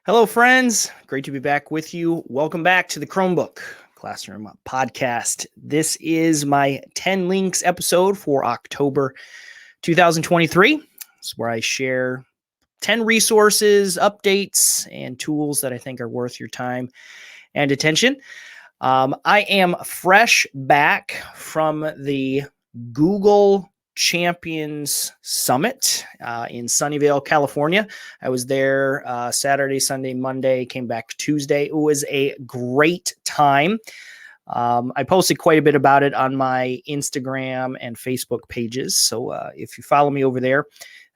Hello, friends. Great to be back with you. Welcome back to the Chromebook Classroom Podcast. This is my 10 links episode for October 2023. It's where I share 10 resources, updates, and tools that I think are worth your time and attention. I am fresh back from the Google Champions Summit in Sunnyvale, California. I was there Saturday, Sunday, Monday, came back Tuesday. It was a great time. I posted quite a bit about it on my Instagram and Facebook pages. So if you follow me over there,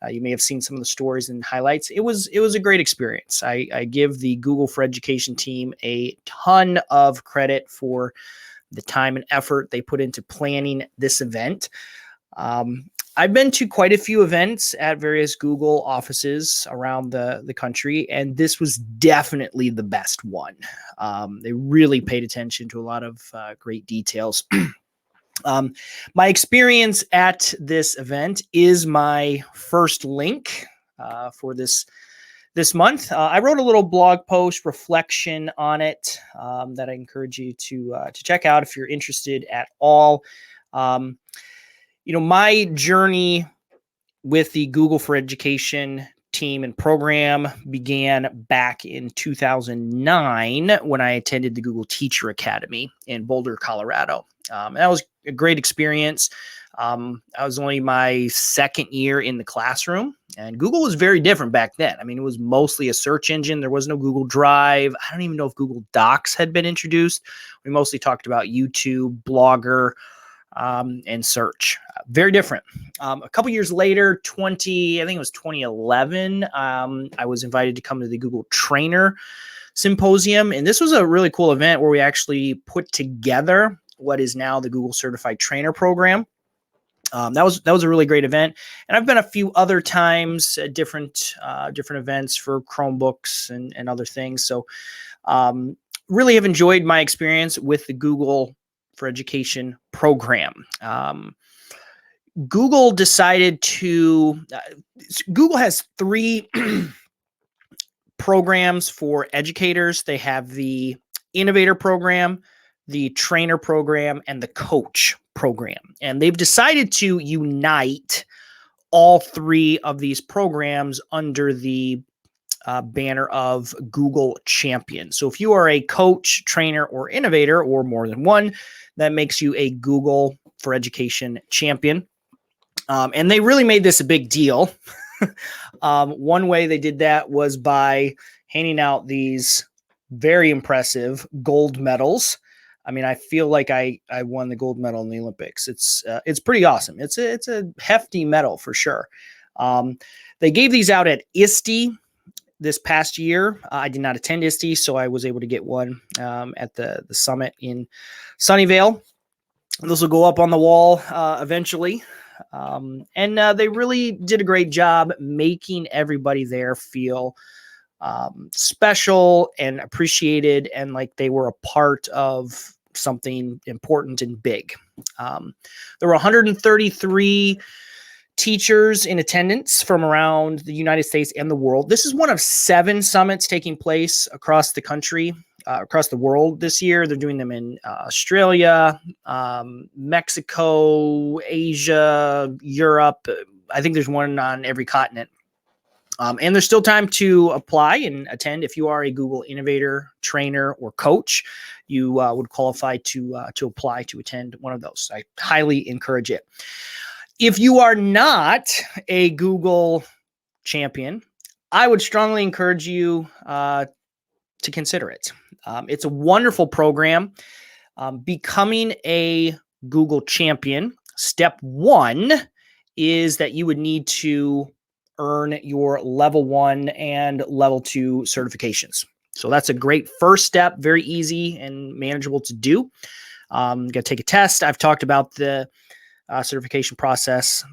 you may have seen some of the stories and highlights. It was a great experience. I give the Google for Education team a ton of credit for the time and effort they put into planning this event. I've been to quite a few events at various Google offices around the country, and this was definitely the best one. They really paid attention to a lot of great details. My experience at this event is my first link for this month. I wrote a little blog post reflection on it that I encourage you to check out if you're interested at all. My journey with the Google for Education team and program began back in 2009 when I attended the Google Teacher Academy in Boulder, Colorado. That was a great experience. I was only my second year in the classroom, and Google was very different back then. I mean, it was mostly a search engine. There was no Google Drive. I don't even know if Google Docs had been introduced. We mostly talked about YouTube, Blogger, and search. Very different. A couple years later, I think it was 2011, I was invited to come to the Google Trainer Symposium. And this was a really cool event where we actually put together what is now the Google Certified Trainer Program. That was a really great event. And I've been a few other times at different events for Chromebooks and other things. So really have enjoyed my experience with the Google for Education program. Google decided to, Google has three programs for educators. They have the Innovator program, the Trainer program, and the Coach program. And they've decided to unite all three of these programs under the banner of Google Champion. So if you are a coach, trainer, or innovator, or more than one, that makes you a Google for Education champion. And they really made this a big deal. One way they did that was by handing out these very impressive gold medals. I mean, I feel like I won the gold medal in the Olympics. It's pretty awesome. It's a hefty medal for sure. They gave these out at ISTE this past year. I did not attend ISTE, so I was able to get one at the summit in Sunnyvale. This will go up on the wall eventually. And they really did a great job making everybody there feel special and appreciated and like they were a part of something important and big. There were 133 teachers in attendance from around the United States and the world. This is one of 7 summits taking place across the country, across the world this year. They're doing them in Australia, Mexico, Asia, Europe. I think there's one on every continent. And there's still time to apply and attend. If you are a Google Innovator, Trainer, or Coach, you would qualify to apply to attend one of those. I highly encourage it. If you are not a Google champion, I would strongly encourage you to consider it. It's a wonderful program. Becoming a Google champion, step 1 is that you would need to earn your level 1 and level 2 certifications. So that's a great first step, very easy and manageable to do. You got to take a test. I've talked about the certification process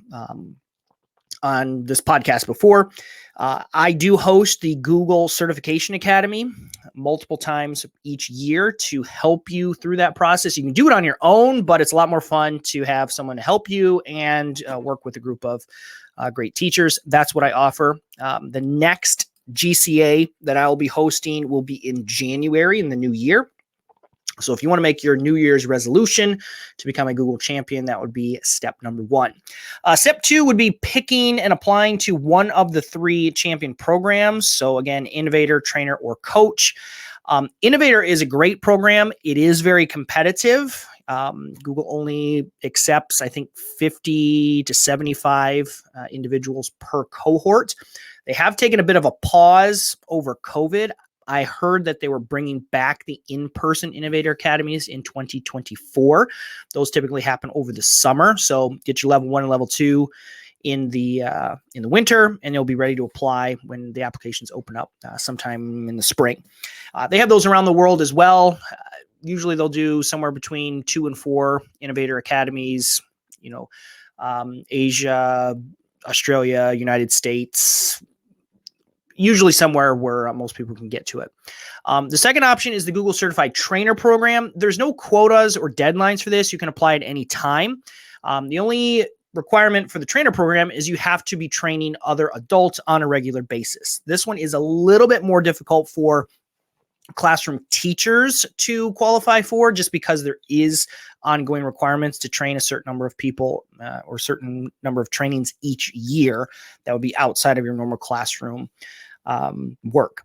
on this podcast before. I do host the Google Certification Academy multiple times each year to help you through that process. You can do it on your own, but it's a lot more fun to have someone to help you and work with a group of great teachers. That's what I offer. The next GCA that I'll be hosting will be in January in the new year. So if you want to make your New Year's resolution to become a Google champion, that would be step number 1. Step 2 would be picking and applying to one of the 3 champion programs. So again, Innovator, Trainer, or Coach. Innovator is a great program. It is very competitive. Google only accepts, I think, 50 to 75 individuals per cohort. They have taken a bit of a pause over COVID. I heard that they were bringing back the in-person Innovator Academies in 2024. Those typically happen over the summer. So get your level 1 and level 2 in the winter, and you'll be ready to apply when the applications open up sometime in the spring. They have those around the world as well. Usually they'll do somewhere between 2 and 4 Innovator Academies, Asia, Australia, United States, usually somewhere where most people can get to it. The second option is the Google Certified Trainer Program. There's no quotas or deadlines for this. You can apply at any time. The only requirement for the trainer program is you have to be training other adults on a regular basis. This one is a little bit more difficult for classroom teachers to qualify for, just because there is ongoing requirements to train a certain number of people or certain number of trainings each year that would be outside of your normal classroom work.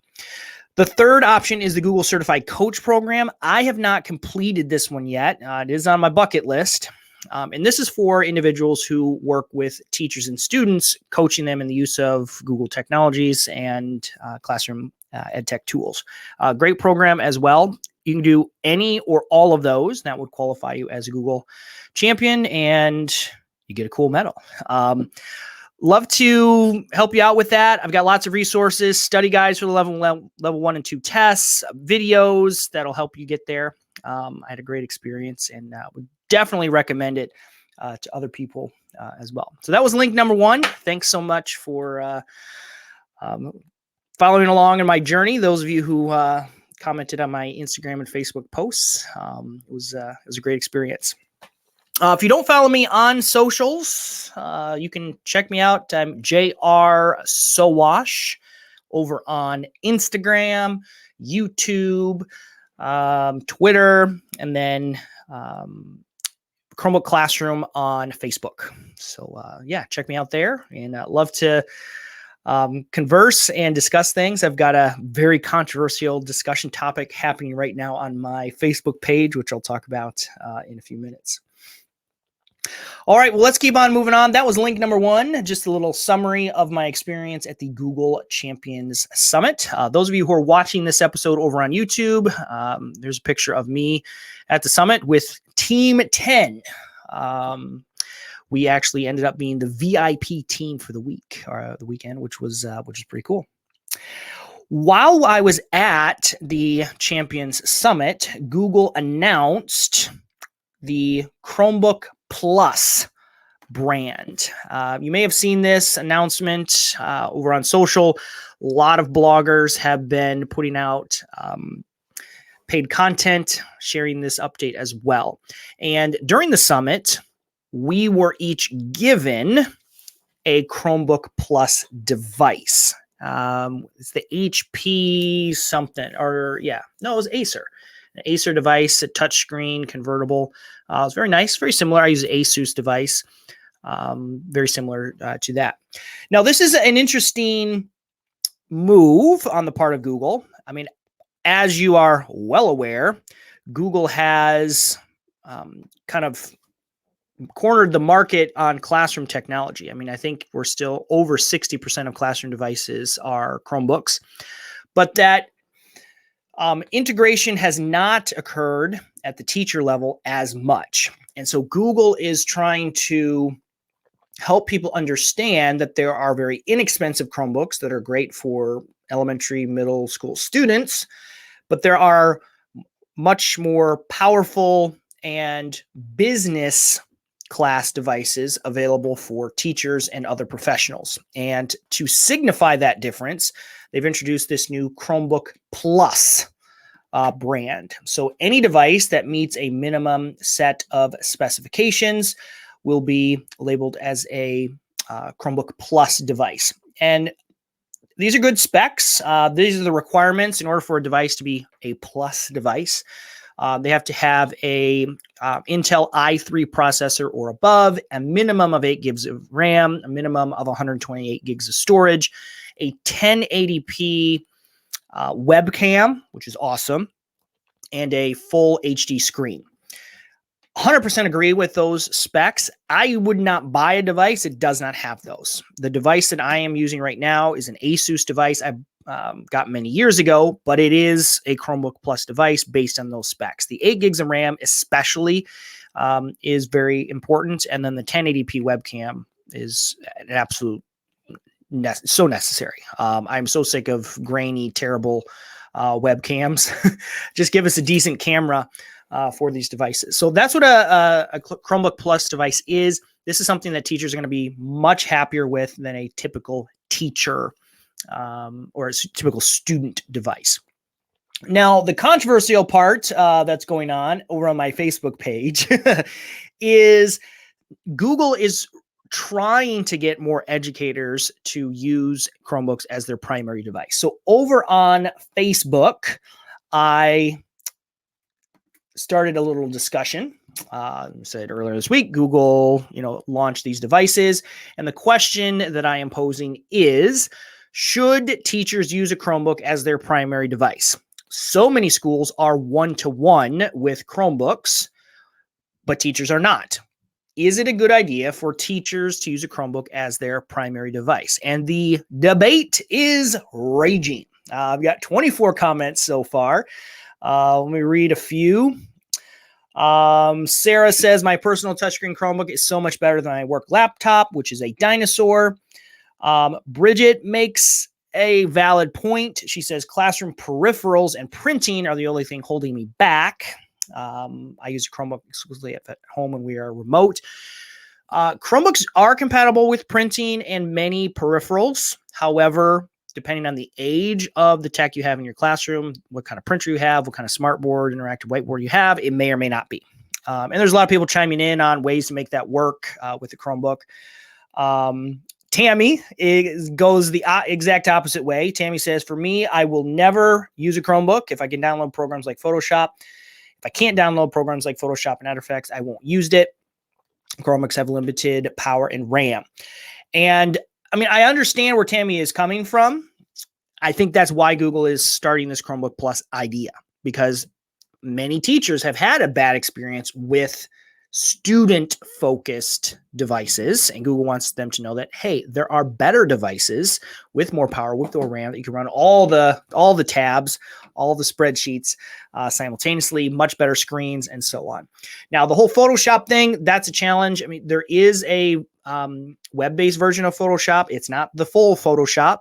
The third option is the Google Certified Coach Program. I have not completed this one yet. It is on my bucket list. And this is for individuals who work with teachers and students, coaching them in the use of Google technologies and classroom ed tech tools. Great program as well. You can do any or all of those. That would qualify you as a Google champion, and you get a cool medal. Love to help you out with that. I've got lots of resources, study guides for the level 1 and 2 tests, videos that'll help you get there. I had a great experience and would definitely recommend it to other people as well. So that was link number 1. Thanks so much for following along in my journey. Those of you who commented on my Instagram and Facebook posts, it was a great experience. If you don't follow me on socials, you can check me out. I'm JR Sowash over on Instagram, YouTube, Twitter, and then Chromebook Classroom on Facebook. So check me out there, and love to converse and discuss things. I've got a very controversial discussion topic happening right now on my Facebook page, which I'll talk about in a few minutes. All right, well, let's keep on moving on. That was link number 1, just a little summary of my experience at the Google Champions Summit. Those of you who are watching this episode over on YouTube, there's a picture of me at the summit with Team 10. We actually ended up being the VIP team for the week or the weekend, which was pretty cool. While I was at the Champions Summit, Google announced the Chromebook Plus brand. You may have seen this announcement over on social. A lot of bloggers have been putting out paid content, sharing this update as well. And during the summit, we were each given a Chromebook Plus device. It's the HP something, it was Acer. An Acer device, a touchscreen, convertible. It's very nice, very similar. I use an Asus device, very similar to that. Now, this is an interesting move on the part of Google. I mean, as you are well aware, Google has kind of cornered the market on classroom technology. I mean, I think we're still over 60% of classroom devices are Chromebooks, but that integration has not occurred at the teacher level as much. And so Google is trying to help people understand that there are very inexpensive Chromebooks that are great for elementary, middle school students, but there are much more powerful and business class devices available for teachers and other professionals. And to signify that difference, they've introduced this new Chromebook Plus brand. So any device that meets a minimum set of specifications will be labeled as a Chromebook Plus device. And these are good specs. These are the requirements in order for a device to be a plus device. They have to have a Intel i3 processor or above, a minimum of 8 gigs of RAM, a minimum of 128 gigs of storage, a 1080p webcam, which is awesome, and a full HD screen. 100% agree with those specs. I would not buy a device that does not have those. The device that I am using right now is an Asus device I got many years ago, but it is a Chromebook Plus device based on those specs. The 8 gigs of RAM especially is very important, and then the 1080p webcam is an absolute so necessary. I'm so sick of grainy, terrible webcams. Just give us a decent camera for these devices. So that's what a Chromebook Plus device is. This is something that teachers are going to be much happier with than a typical teacher or a typical student device. Now, the controversial part that's going on over on my Facebook page is Google is trying to get more educators to use Chromebooks as their primary device. So over on Facebook, I started a little discussion. Said earlier this week, Google, launched these devices. And the question that I am posing is, should teachers use a Chromebook as their primary device? So many schools are one-to-one with Chromebooks, but teachers are not. Is it a good idea for teachers to use a Chromebook as their primary device? And the debate is raging. I've got 24 comments so far. Let me read a few. Sarah says, my personal touchscreen Chromebook is so much better than my work laptop, which is a dinosaur. Bridget makes a valid point. She says, classroom peripherals and printing are the only thing holding me back. I use a Chromebook exclusively at home when we are remote. Chromebooks are compatible with printing and many peripherals. However, depending on the age of the tech you have in your classroom, what kind of printer you have, what kind of smartboard, interactive whiteboard you have, it may or may not be. And there's a lot of people chiming in on ways to make that work with the Chromebook. Tammy goes the exact opposite way. Tammy says, for me, I will never use a Chromebook if I can download programs like Photoshop. If I can't download programs like Photoshop and After Effects, I won't use it. Chromebooks have limited power and RAM. And I mean, I understand where Tammy is coming from. I think that's why Google is starting this Chromebook Plus idea, because many teachers have had a bad experience with student-focused devices, and Google wants them to know that, hey, there are better devices with more power, with more RAM, that you can run all the tabs, all the spreadsheets simultaneously, much better screens, and so on. Now, the whole Photoshop thing, that's a challenge. I mean, there is a web-based version of Photoshop. It's not the full Photoshop.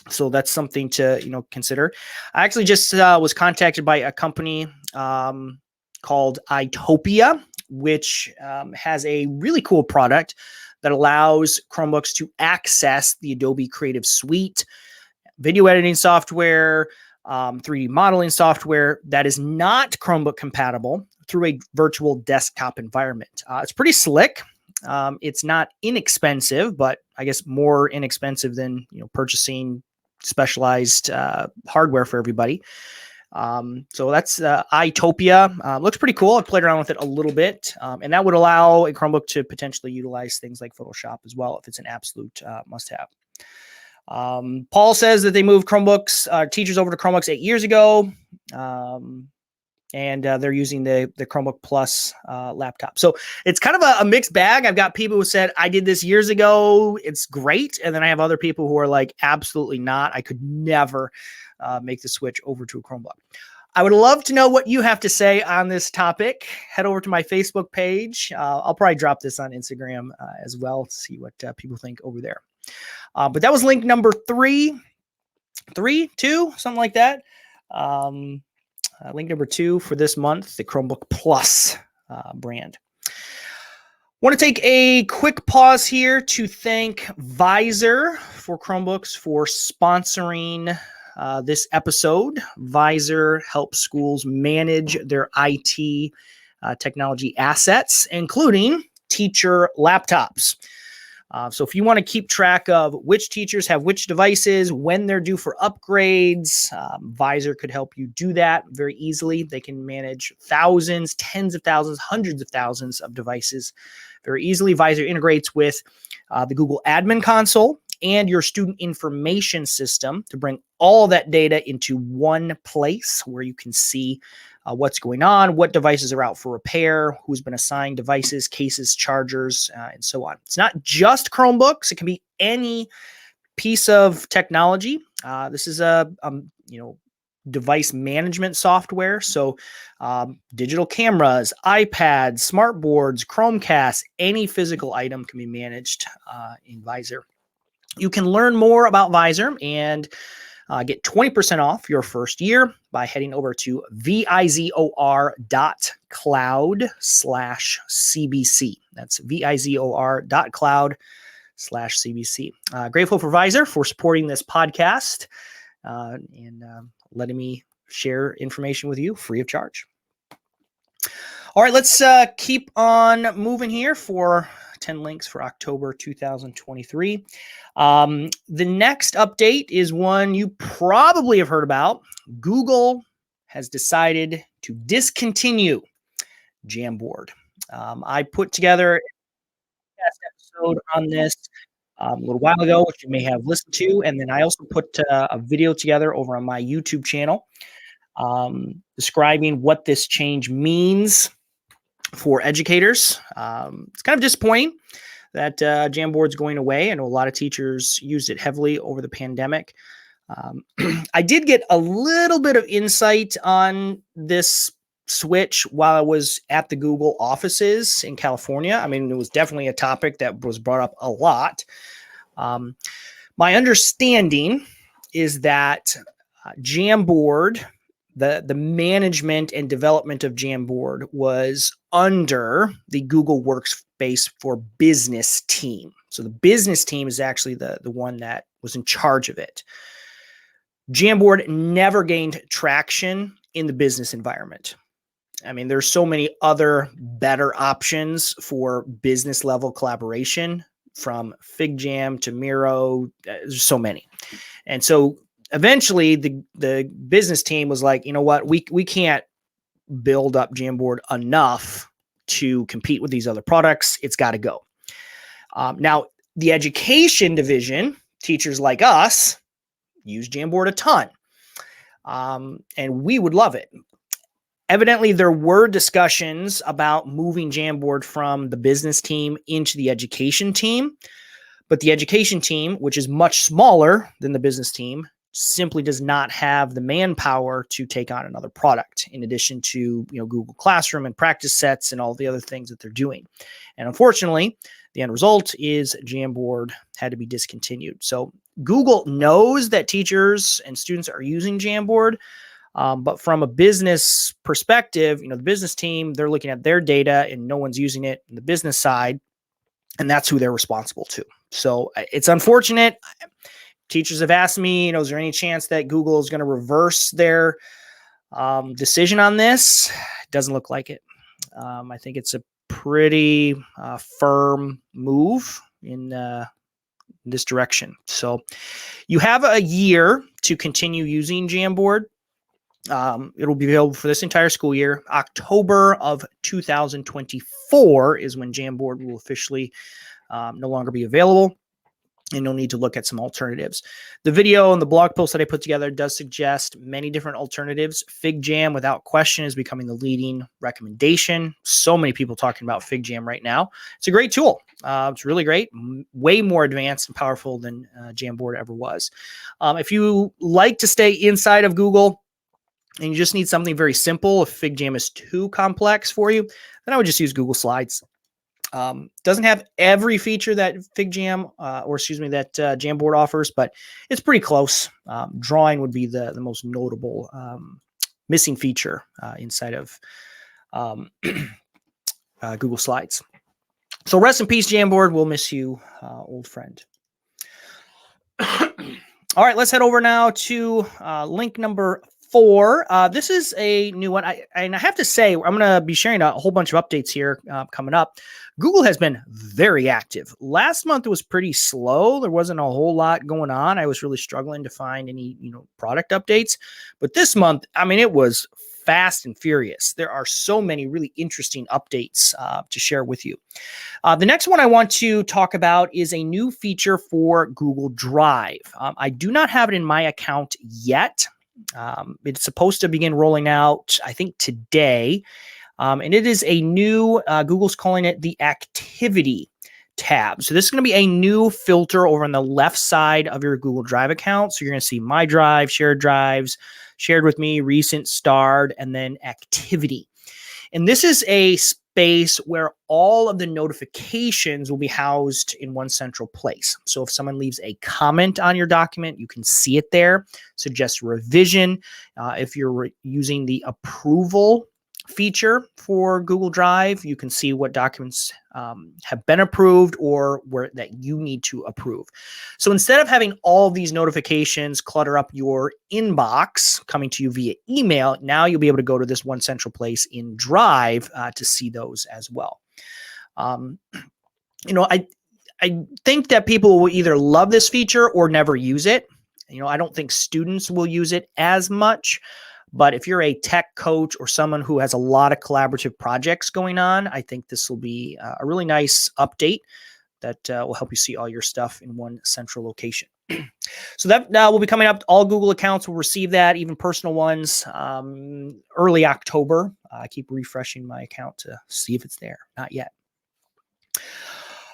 So that's something to, consider. I actually just was contacted by a company called Itopia, which has a really cool product that allows Chromebooks to access the Adobe Creative Suite, video editing software, 3D modeling software that is not Chromebook compatible through a virtual desktop environment. It's pretty slick. It's not inexpensive, but I guess more inexpensive than purchasing specialized hardware for everybody. So that's Itopia. Looks pretty cool. I played around with it a little bit, and that would allow a Chromebook to potentially utilize things like Photoshop as well if it's an absolute must-have. Paul says that they moved teachers over to Chromebooks 8 years ago, and they're using the Chromebook Plus laptop. So it's kind of a mixed bag. I've got people who said, I did this years ago, it's great. And then I have other people who are like, absolutely not. I could never make the switch over to a Chromebook. I would love to know what you have to say on this topic. Head over to my Facebook page. I'll probably drop this on Instagram as well to see what people think over there. But that was link number 2, something like that. Link number 2 for this month, the Chromebook Plus brand. Want to take a quick pause here to thank VIZOR for Chromebooks for sponsoring this episode. VIZOR helps schools manage their IT technology assets, including teacher laptops. So if you want to keep track of which teachers have which devices, when they're due for upgrades, VIZOR could help you do that very easily. They can manage thousands, tens of thousands, hundreds of thousands of devices very easily. VIZOR integrates with the Google Admin Console and your student information system to bring all that data into one place where you can see what's going on, what devices are out for repair, who's been assigned devices, cases, chargers, and so on. It's not just Chromebooks. It can be any piece of technology. This is a device management software. So digital cameras, iPads, smart boards, Chromecasts, any physical item can be managed in VIZOR. You can learn more about VIZOR and get 20% off your first year by heading over to VIZOR.cloud/CBC. That's VIZOR.cloud/CBC. Grateful for VIZOR for supporting this podcast and letting me share information with you free of charge. All right, let's keep on moving here for 10 links for October 2023. The next update is one you probably have heard about. Google has decided to discontinue Jamboard. I put together a episode on this a little while ago, which you may have listened to, and then I also put a video together over on my YouTube channel describing what this change means for educators. It's kind of disappointing that Jamboard's going away. I know a lot of teachers used it heavily over the pandemic. I did get a little bit of insight on this switch while I was at the Google offices in California. I mean, it was definitely a topic that was brought up a lot. My understanding is that Jamboard, the management and development of Jamboard was under the Google Workspace for Business team. So the business team is actually the one that was in charge of it. Jamboard never gained traction in the business environment. I mean, there's so many other better options for business level collaboration, from FigJam to Miro. There's so many. And so eventually the business team was like, you know what, we can't build up Jamboard enough to compete with these other products. It's got to go. Now, the education division, teachers like us, use Jamboard a ton. And we would love it. Evidently, there were discussions about moving Jamboard from the business team into the education team. But the education team, which is much smaller than the business team, simply does not have the manpower to take on another product, in addition to Google Classroom and practice sets and all the other things that they're doing. And unfortunately, the end result is Jamboard had to be discontinued. So Google knows that teachers and students are using Jamboard, but from a business perspective, the business team, they're looking at their data and no one's using it on the business side, and that's who they're responsible to. So it's unfortunate. Teachers have asked me, is there any chance that Google is going to reverse their decision on this? Doesn't look like it. I think it's a pretty firm move in this direction. So you have a year to continue using Jamboard. It'll be available for this entire school year. October of 2024 is when Jamboard will officially no longer be available, and you'll need to look at some alternatives. The video and the blog post that I put together does suggest many different alternatives. FigJam, without question, is becoming the leading recommendation. So many people talking about FigJam right now. It's a great tool. It's really great, way more advanced and powerful than Jamboard ever was. If you like to stay inside of Google and you just need something very simple, if FigJam is too complex for you, then I would just use Google Slides. Doesn't have every feature that FigJam, that Jamboard offers, but it's pretty close. Drawing would be the most notable missing feature inside of Google Slides. So rest in peace, Jamboard. We'll miss you, old friend. All right, let's head over now to link number 4. This is a new one. I have to say, I'm going to be sharing a whole bunch of updates here coming up. Google has been very active. Last month was pretty slow. There wasn't a whole lot going on. I was really struggling to find any, product updates. But this month, it was fast and furious. There are so many really interesting updates to share with you. The next one I want to talk about is a new feature for Google Drive. I do not have it in my account yet. It's supposed to begin rolling out, I think, today. And it is a new, Google's calling it the Activity tab. So this is going to be a new filter over on the left side of your Google Drive account. So you're going to see My Drive, Shared Drives, Shared with Me, Recent, Starred, and then Activity. And this is a space where all of the notifications will be housed in one central place. So if someone leaves a comment on your document, you can see it there. Suggest revision. If you're using the approval feature for Google Drive, you can see what documents have been approved or that you need to approve. So instead of having all of these notifications clutter up your inbox coming to you via email, now you'll be able to go to this one central place in Drive to see those as well. I think that people will either love this feature or never use it. I don't think students will use it as much. But if you're a tech coach or someone who has a lot of collaborative projects going on, I think this will be a really nice update that will help you see all your stuff in one central location. So that will be coming up. All Google accounts will receive that, even personal ones, early October. I keep refreshing my account to see if it's there. Not yet.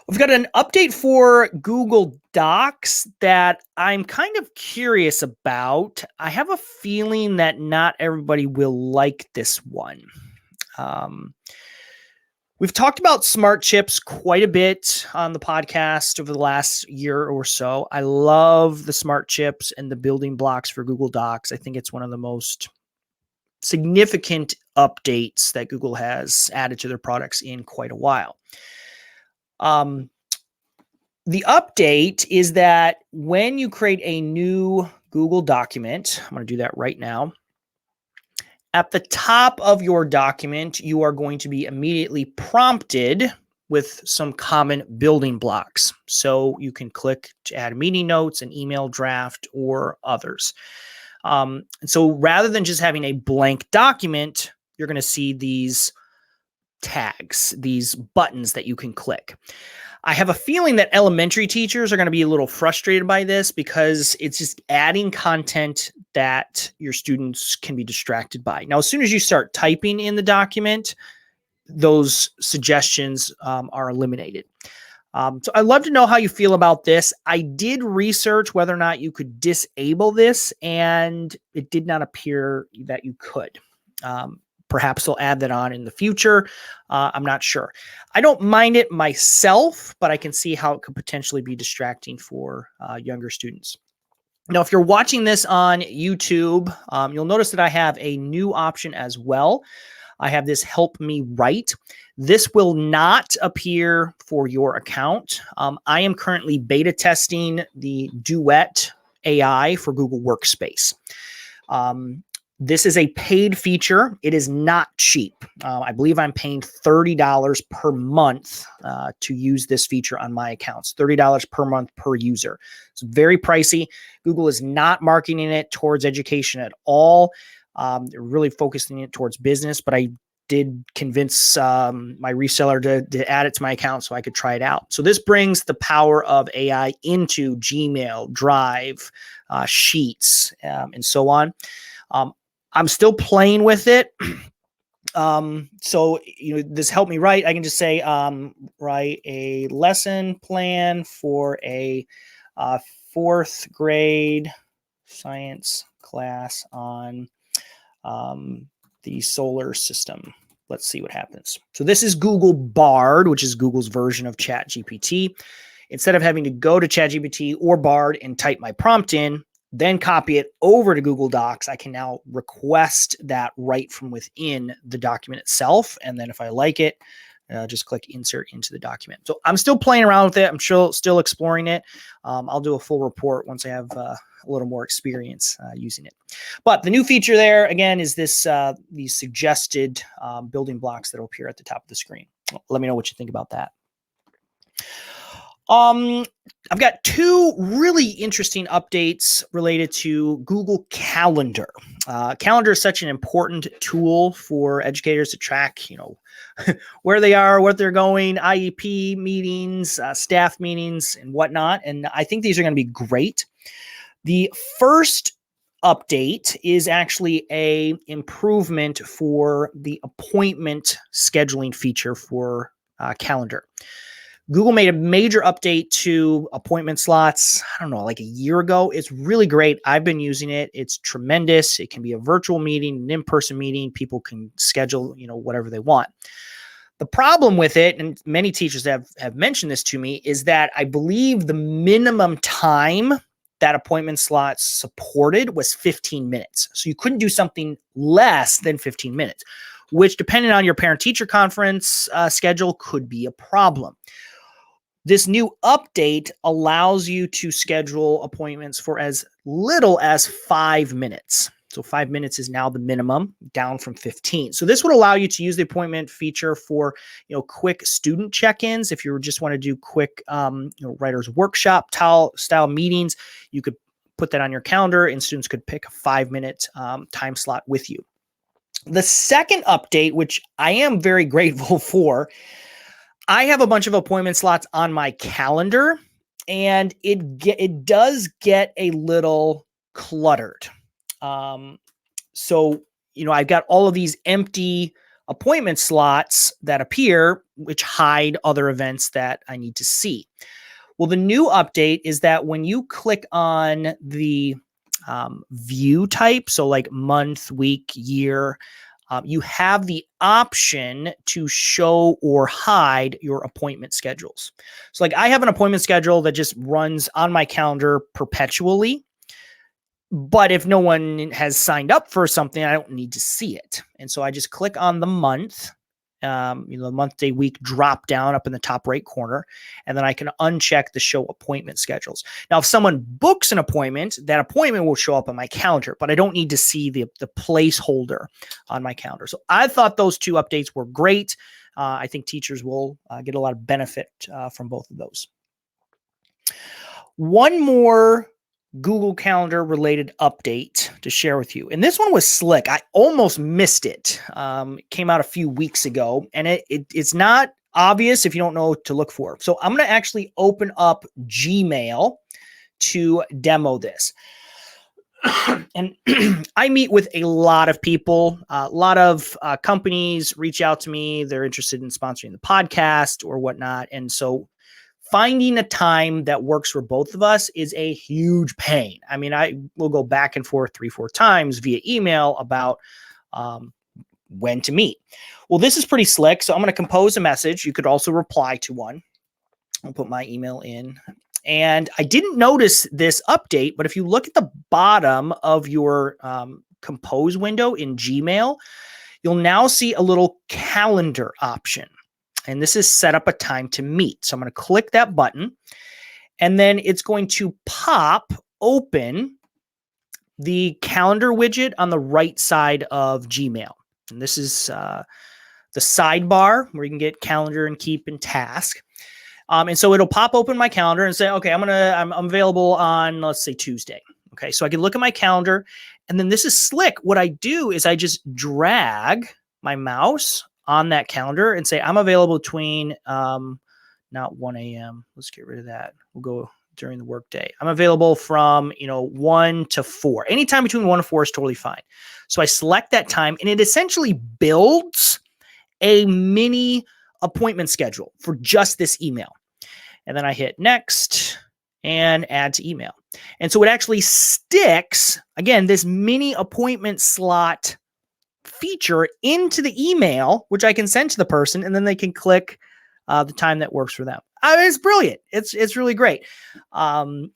We've got an update for Google Docs that I'm kind of curious about. I have a feeling that not everybody will like this one. We've talked about smart chips quite a bit on the podcast over the last year or so. I love the smart chips and the building blocks for Google Docs. I think it's one of the most significant updates that Google has added to their products in quite a while. The update is that when you create a new Google document, I'm going to do that right now. At the top of your document, you are going to be immediately prompted with some common building blocks. So you can click to add meeting notes, an email draft, or others. And so rather than just having a blank document, you're going to see these tags, these buttons that you can click. I have a feeling that elementary teachers are going to be a little frustrated by this because it's just adding content that your students can be distracted by. Now, as soon as you start typing in the document, those suggestions are eliminated. So I'd love to know how you feel about this. I did research whether or not you could disable this, and it did not appear that you could. Perhaps they'll add that on in the future. I'm not sure. I don't mind it myself, but I can see how it could potentially be distracting for younger students. Now, if you're watching this on YouTube, you'll notice that I have a new option as well. I have this Help Me Write. This will not appear for your account. I am currently beta testing the Duet AI for Google Workspace. This is a paid feature. It is not cheap. I believe I'm paying $30 per month to use this feature on my accounts. $30 per month per user. It's very pricey. Google is not marketing it towards education at all. They're really focusing it towards business, but I did convince my reseller to add it to my account so I could try it out. So this brings the power of AI into Gmail, Drive, Sheets, and so on. I'm still playing with it. So, this Help Me Write. I can just say, write a lesson plan for a 4th grade science class on the solar system. Let's see what happens. So this is Google Bard, which is Google's version of ChatGPT. Instead of having to go to ChatGPT or Bard and type my prompt in, then copy it over to Google Docs, I can now request that right from within the document itself. And then if I like it, just click insert into the document. So I'm still playing around with it. I'm still exploring it. I'll do a full report once I have a little more experience using it. But the new feature there, again, is these suggested building blocks that will appear at the top of the screen. Let me know what you think about that. I've got two really interesting updates related to Google Calendar. Calendar is such an important tool for educators to track, where they are, what they're going, IEP meetings, staff meetings, and whatnot. And I think these are going to be great. The first update is actually a improvement for the appointment scheduling feature for Calendar. Google made a major update to appointment slots, I don't know, like a year ago. It's really great. I've been using it. It's tremendous. It can be a virtual meeting, an in-person meeting. People can schedule, whatever they want. The problem with it, and many teachers have mentioned this to me, is that I believe the minimum time that appointment slots supported was 15 minutes. So you couldn't do something less than 15 minutes, which depending on your parent-teacher conference schedule could be a problem. This new update allows you to schedule appointments for as little as 5 minutes. So 5 minutes is now the minimum, down from 15. So this would allow you to use the appointment feature for, quick student check-ins. If you just want to do quick, writer's workshop style meetings, you could put that on your calendar and students could pick a 5-minute time slot with you. The second update, which I am very grateful for, I have a bunch of appointment slots on my calendar, and it does get a little cluttered. So I've got all of these empty appointment slots that appear, which hide other events that I need to see. Well, the new update is that when you click on the view type, so like month, week, year, you have the option to show or hide your appointment schedules. So like I have an appointment schedule that just runs on my calendar perpetually. But if no one has signed up for something, I don't need to see it. And so I just click on the month, the month, day, week drop down up in the top right corner, and then I can uncheck the show appointment schedules. Now, if someone books an appointment, that appointment will show up on my calendar, but I don't need to see the placeholder on my calendar. So I thought those two updates were great. I think teachers will get a lot of benefit from both of those. One more Google Calendar related update to share with you. And this one was slick. I almost missed it. It came out a few weeks ago, and it's not obvious if you don't know what to look for. So I'm going to actually open up Gmail to demo this. And I meet with a lot of people, a lot of companies reach out to me. They're interested in sponsoring the podcast or whatnot. And so finding a time that works for both of us is a huge pain. I mean, I will go back and forth 3-4 times via email about when to meet. Well, this is pretty slick. So I'm going to compose a message. You could also reply to one. I'll put my email in. And I didn't notice this update, but if you look at the bottom of your compose window in Gmail, you'll now see a little calendar option. And this is set up a time to meet. So I'm going to click that button, and then it's going to pop open the calendar widget on the right side of Gmail. And this is the sidebar where you can get calendar and keep and task. And so it'll pop open my calendar and say, okay, I'm available on, let's say, Tuesday. Okay, so I can look at my calendar, and then this is slick. What I do is I just drag my mouse on that calendar and say, I'm available between, not 1 a.m. Let's get rid of that. We'll go during the workday. I'm available from, 1 to 4. Anytime between 1 and 4 is totally fine. So I select that time, and it essentially builds a mini appointment schedule for just this email. And then I hit next and add to email. And so it actually sticks, again, this mini appointment slot feature into the email, which I can send to the person, and then they can click the time that works for them. I mean, it's brilliant. It's really great.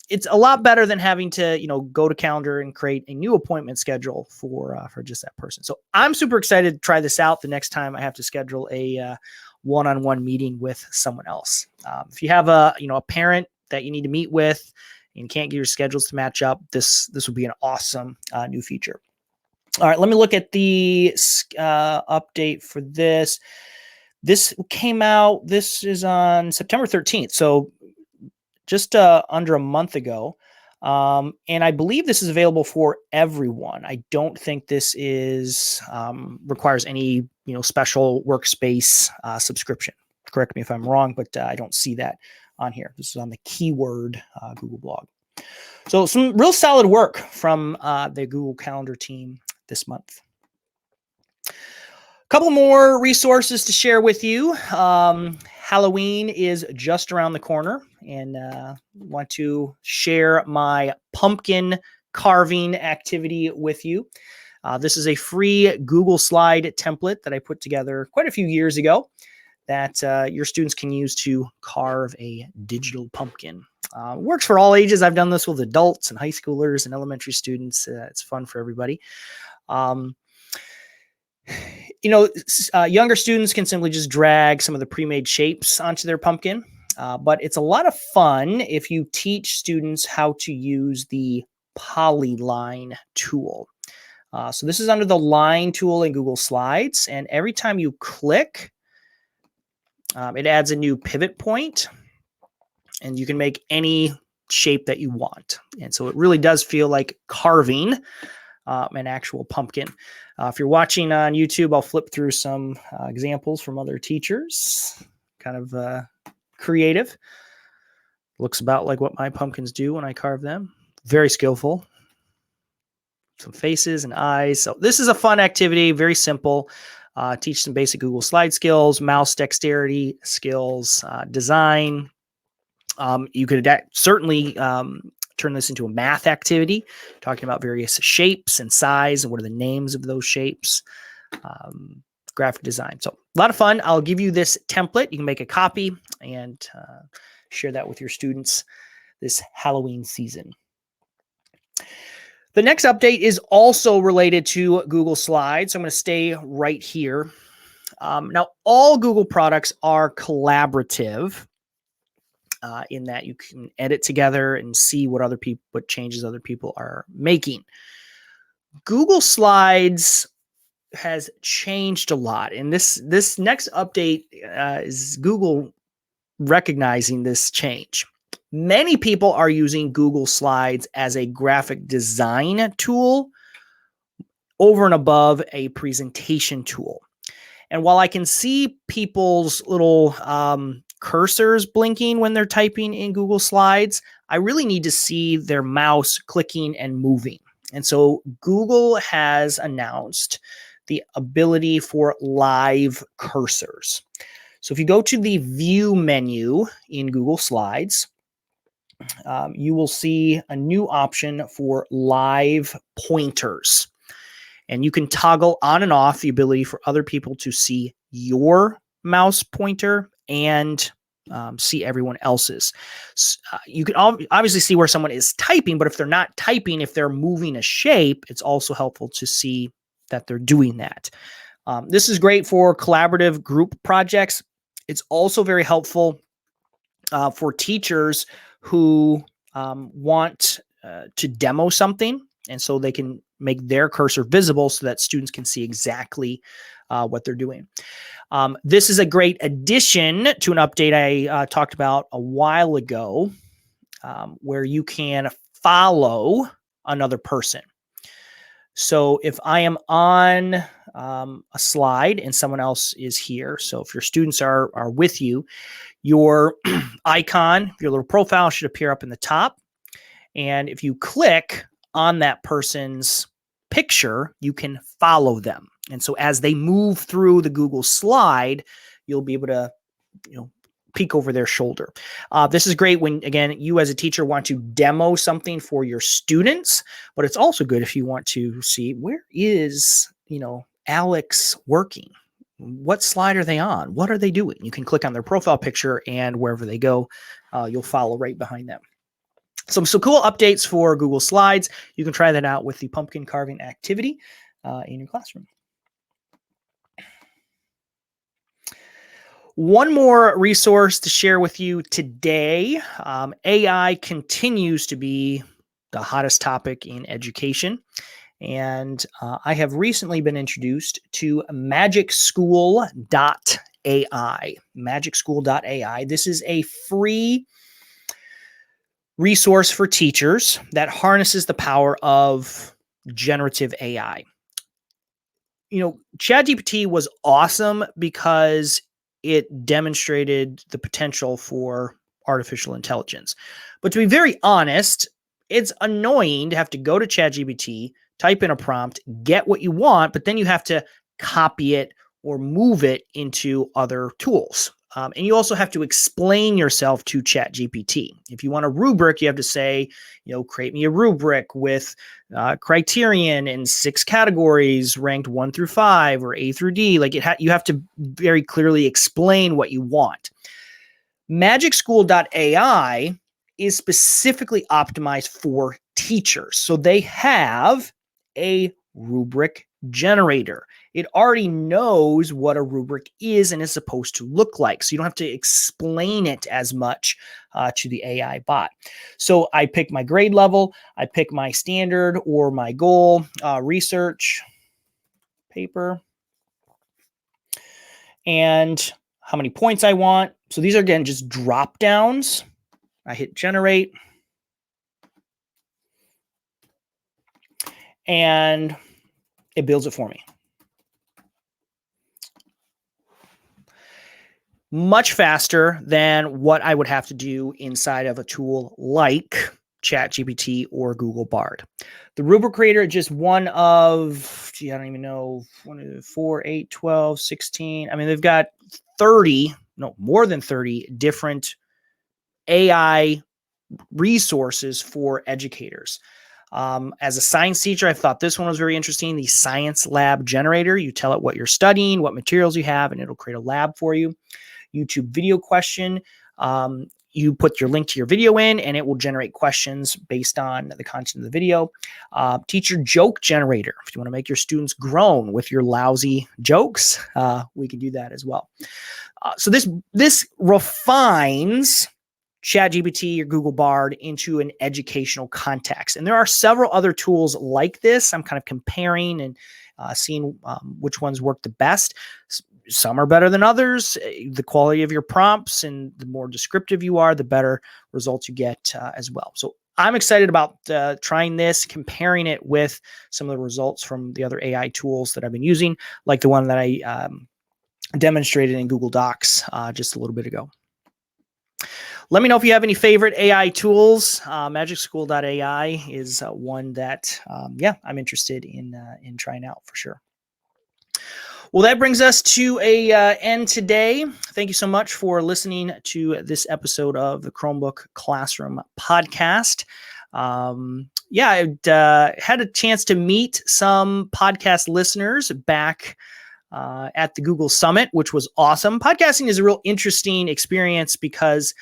It's a lot better than having to, go to calendar and create a new appointment schedule for just that person. So I'm super excited to try this out the next time I have to schedule a one-on-one meeting with someone else. If you have a parent that you need to meet with and can't get your schedules to match up, this would be an awesome new feature. All right, let me look at the update for this. This came out, this is on September 13th, so just under a month ago. And I believe this is available for everyone. I don't think this is requires any special workspace subscription. Correct me if I'm wrong, but I don't see that on here. This is on the Keyword Google blog. So some real solid work from the Google Calendar team this month. A couple more resources to share with you. Halloween is just around the corner, and want to share my pumpkin carving activity with you. This is a free Google slide template that I put together quite a few years ago that your students can use to carve a digital pumpkin. Works for all ages. I've done this with adults and high schoolers and elementary students. It's fun for everybody. Younger students can simply just drag some of the pre-made shapes onto their pumpkin, but it's a lot of fun if you teach students how to use the polyline tool. So this is under the line tool in Google Slides, and every time you click, it adds a new pivot point, and you can make any shape that you want. And so it really does feel like carving an actual pumpkin. If you're watching on YouTube, I'll flip through some examples from other teachers. Kind of creative. Looks about like what my pumpkins do when I carve them. Very skillful. Some faces and eyes. So this is a fun activity, very simple. Teach some basic Google Slide skills, mouse dexterity skills, design. You could certainly turn this into a math activity, talking about various shapes and size and what are the names of those shapes, graphic design. So a lot of fun. I'll give you this template. You can make a copy and share that with your students this Halloween season. The next update is also related to Google Slides. So I'm going to stay right here. Now, all Google products are collaborative. In that you can edit together and see what changes other people are making. Google Slides has changed a lot, and this next update is Google recognizing this change. Many people are using Google Slides as a graphic design tool over and above a presentation tool. And while I can see people's little cursors blinking when they're typing in Google Slides, I really need to see their mouse clicking and moving. And so Google has announced the ability for live cursors. So if you go to the View menu in Google Slides, you will see a new option for live pointers. And you can toggle on and off the ability for other people to see your mouse pointer and see everyone else's. You can obviously see where someone is typing, but if they're not typing, if they're moving a shape, it's also helpful to see that they're doing that. This is great for collaborative group projects. It's also very helpful for teachers who want to demo something, and so they can make their cursor visible so that students can see exactly what they're doing. This is a great addition to an update I talked about a while ago, where you can follow another person. So if I am on a slide and someone else is here, so if your students are with you, your icon, your little profile should appear up in the top. And if you click on that person's picture, you can follow them. And so as they move through the Google slide, you'll be able to, peek over their shoulder. This is great when, again, you as a teacher want to demo something for your students, but it's also good if you want to see where is, Alex working? What slide are they on? What are they doing? You can click on their profile picture, and wherever they go, you'll follow right behind them. Some cool updates for Google Slides. You can try that out with the pumpkin carving activity in your classroom. One more resource to share with you today. AI continues to be the hottest topic in education. And I have recently been introduced to magicschool.ai. Magicschool.ai. This is a free resource for teachers that harnesses the power of generative AI. ChatGPT was awesome because it demonstrated the potential for artificial intelligence. But to be very honest, it's annoying to have to go to ChatGPT, type in a prompt, get what you want, but then you have to copy it or move it into other tools. And you also have to explain yourself to ChatGPT. If you want a rubric, you have to say, create me a rubric with criterion and 6 categories ranked 1 through 5 or A through D. You have to very clearly explain what you want. Magicschool.ai is specifically optimized for teachers. So they have a rubric generator. It already knows what a rubric is and is supposed to look like. So you don't have to explain it as much to the AI bot. So I pick my grade level, I pick my standard or my goal, research paper, and how many points I want. So these are, again, just drop downs. I hit generate. And it builds it for me. Much faster than what I would have to do inside of a tool like ChatGPT or Google Bard. The rubric creator is just one of, I don't even know, 1, 4, 8, 12, 16. I mean, they've got more than 30 different AI resources for educators. As a science teacher, I thought this one was very interesting. The Science Lab Generator. You tell it what you're studying, what materials you have, and it'll create a lab for you. YouTube video question. You put your link to your video in, and it will generate questions based on the content of the video. Teacher Joke Generator. If you want to make your students groan with your lousy jokes, we can do that as well. So this refines ChatGPT or Google Bard into an educational context. And there are several other tools like this. I'm kind of comparing and seeing which ones work the best. Some are better than others. The quality of your prompts and the more descriptive you are, the better results you get as well. So I'm excited about trying this, comparing it with some of the results from the other AI tools that I've been using, like the one that I demonstrated in Google Docs just a little bit ago. Let me know if you have any favorite AI tools. Magicschool.ai is one that, I'm interested in trying out for sure. Well, that brings us to a end today. Thank you so much for listening to this episode of the Chromebook Classroom Podcast. I had a chance to meet some podcast listeners back at the Google Summit, which was awesome. Podcasting is a real interesting experience because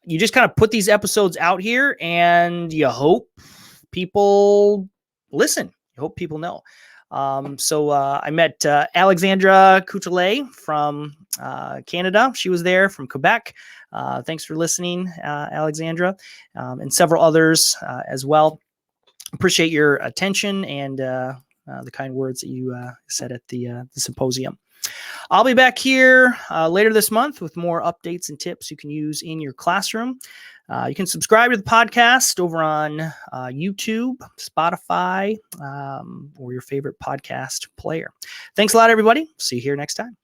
you just kind of put these episodes out here and you hope people listen. You hope people know. So I met Alexandra Coutelet from Canada. She was there from Quebec. Thanks for listening, Alexandra, and several others as well. Appreciate your attention and the kind words that you said at the symposium. I'll be back here later this month with more updates and tips you can use in your classroom. You can subscribe to the podcast over on YouTube, Spotify, or your favorite podcast player. Thanks a lot, everybody. See you here next time.